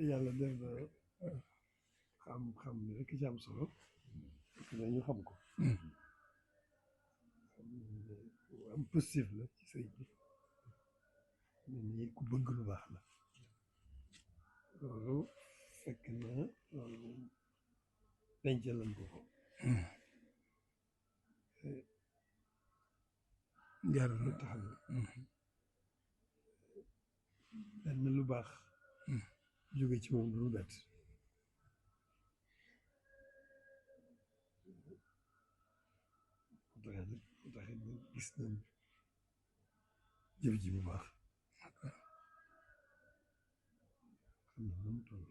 yàlla def na xam-xam rek ci am solo ñu xam ko am positif la ci sëriñ bi nit ku bëgg lu baax la loolu fekk na loolu dencalan ko jar lu tax benn lu baax jóge ci moom lu bett mu taxit gis nañ jëf ji bu baax xam na mu toll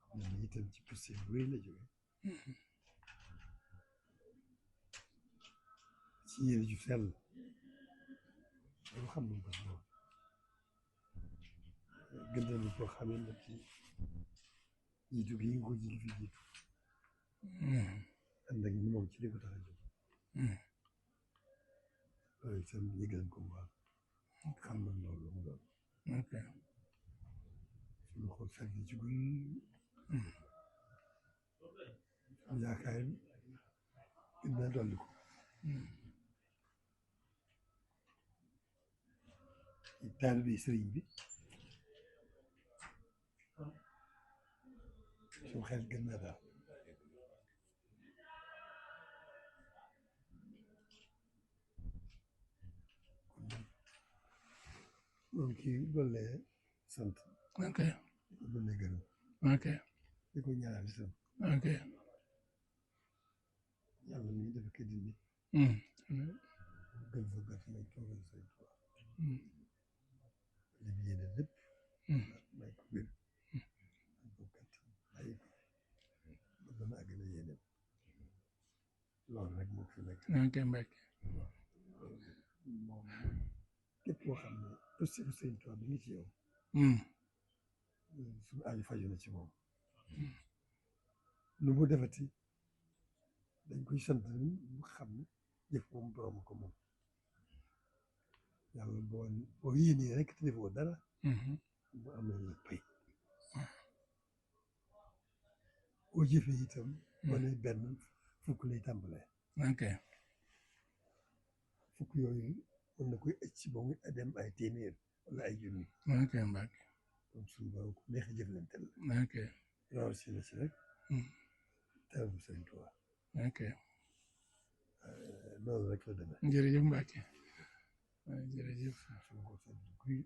xam na itam ci positif bu rëy la jóge ci yéene ju sell loolu xam nañ ko si moom gën nañu koo xamee nag ci jiitu gi nga ko jiitu fi jiitu ànd ak moom ci li ko tax a jóg loolu itam yëgal ko bu baax xam nañ loolu mu doon suñu xool sedd ci guy yaakaar gën naa dolli ko taalibe sëriñ bi suñu xel gën naa daal moom kii doole sant doole gërëm di ko ñaanal itam yàlla mi dafa ko dindi gën fa gàtt may toogal say tuwa li mu yéene lépp may ko wér may ko gàtt bàyyi ko ba dana àggale yéeneem loolu rek moo fi nekk moom képp koo xam ne possible sëñ tuwa bi ngi ci yow suñu aaju faju na ci moom lu mu defati dañ koy sant mu xam ne jëf moom borom ko moom yàlla boo yéenee rek te defoo dara mu am na la pay boo jëfee itam boo ne benn fukk lay tàmbalee fukk yooyu mën na koy ëcc ba muy dem ay téeméer wala ay junni kon suñu borom ku neex a jëflanteel la rawal si na si rek teral bu Sëriñ Tuubaa loolu rek la demee jërëjëf Mbacke jërëjëf suñu ko sedd guy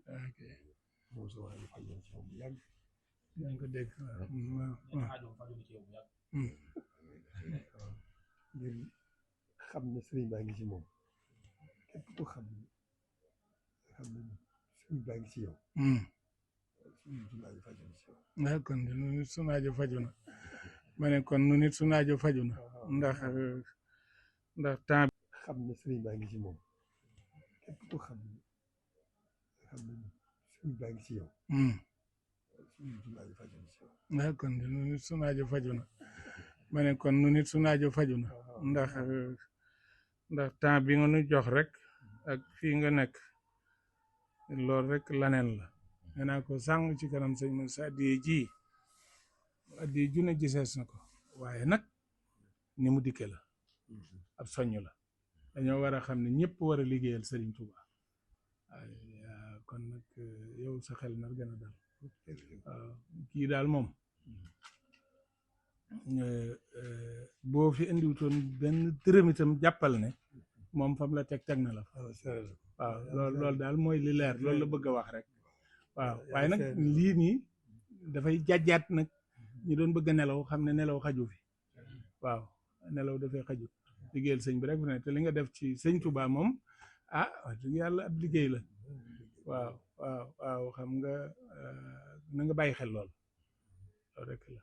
moom sa waa fajoon ci moom bu yàgg yaa ngi ko dégg ngir xam ne sëriñ baa ngi ci moom képp ko xam ne sëriñ baa ngi ci yow suñu aajo faju na ci yow kon nu nit suñu aajo faju na ma ne kon nu nit suñu aajo faju na ndax temps xam ne sëriñ baa ngi ci moom képp ko xam ne sëriñ baa ngi ci yow suñu aajo faju na ci yow kon nu nit suñu aajo faju na ma ne kon nu nit suñu aajo faju na ndax temps bi nga nu jox rek ak fii nga nekk loolu rek laneen la nee naa ko sàng ci kanam sëñ Moussa addiye ju ne gisees na ko waaye nag ni mu dikke la ab soññ la dañoo war a xam ne ñëpp war a liggéeyal Serigne Touba kon nag yow sa xel nar gën a dal waaw kii daal moom boo fi indiwutoon benn dërëm itam jàppal ne moom fam la teg na la waaw loolu daal mooy li leer loolu la bëgg a wax rek waaw waaye nag lii nii dafay jàjjaat nag ñi doon bëgg a nelaw xam ne nelaw xaju fi waaw nelaw dafay xaju liggéeyal sëñ bi rek ne te li nga def ci sëñ Touba moom wax dëgg yàlla ab liggéey la waaw xam nga na nga bàyyi xel lool loolu rek la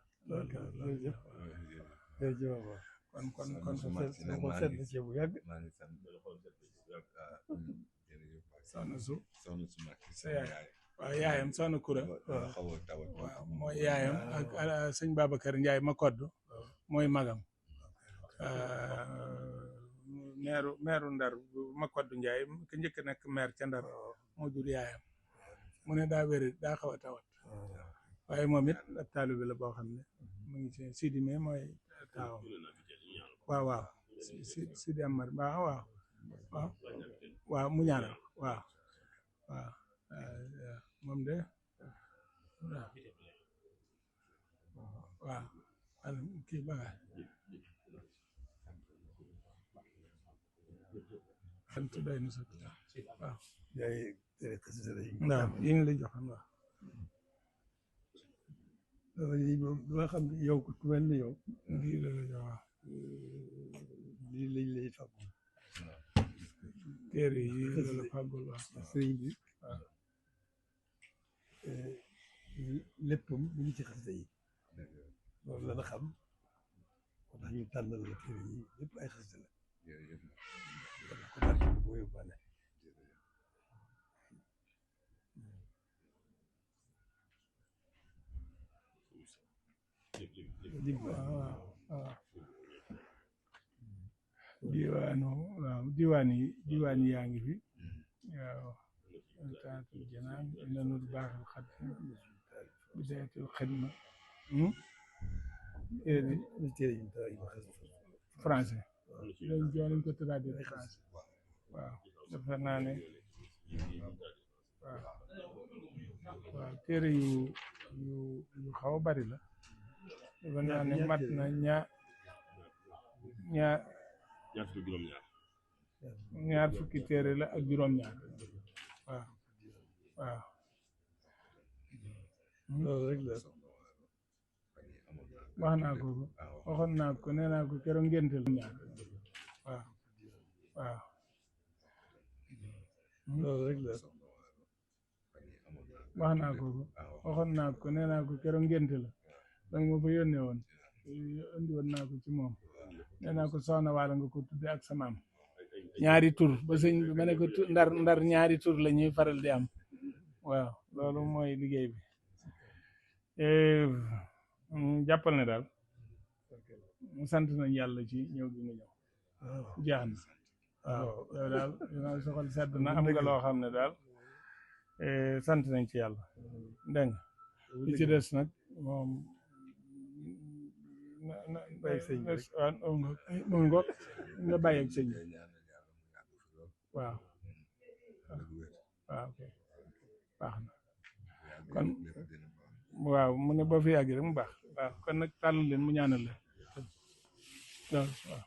kon ko sedd ci bu yàgg soxna su sa yaay waaw yaayam soxna Kura waaw mooy yaayam ak sëñ Babacar Ndiaye ma kodd mooy magam meeru Ndar ma kodd Ndiaye ka njëkk nekk maire ca Ndar moo jur yaayam mu ne daa wéri daa xaw a tawat waaye moom it ab taalibe la boo xam ne mu ngi ci Sidi mais mooy taawam waaw waaw Sidi Amar waaw waaw waaw waaw mu ñaanal waaw waaw moom de waaw kii baga sant doy na sax waaw waaw yi ngi la joxoon waaw lii moom dama xam ne yow ku mel ni yow lii la jox waaw lii lañ lay fàggu téere yi la fàggul waaw sëriñ bi waaw léppam mu ngi ci xasida yi loolu la na xam moo tax ñu tànnal la téere yi lépp ay xasida la ko barke bi boo yóbbaale diwaan yi yaa ngi fi waaw taatul janaan nanul baaxal xat bidayatul xidma français lañ jooniñ ko traduire français waaw dafa naa ne waaw téere yu xaw a bari la dafa naa ne mat na ñaar fukki téere la ak juróom-ñaar waaw loolu rek la wax naa ko waxoon naa ko nee naa ko keroog ngénte la ñaar waaw loolu rek la wax naa ko waxoon naa ko nee naa ko keroog ngénte la danga ma fa yónnee woon indi woon naa ko ci moom nee naa ko soxna waala nga ko tudde ak sa maam ñaari tur ba sëñ bi ma ne ko ndar ñaari tur la ñuy faral di am waaw loolu mooy liggéey bi jàppal ne daal sant nañ yàlla ci ñëw gi nga ñëw jeex na waaw yow daal dinaa soxal sedd na am nga loo xam ne daal sant nañ ci yàlla dégg nga li ci des nag moom mu ngoog nga bàyyi ak sëñ bi waaw waaw ok baax na kon waaw mu ne boo fi yàgg rek mu baax waaw kon nag tàll leen mu ñaanal leen waaw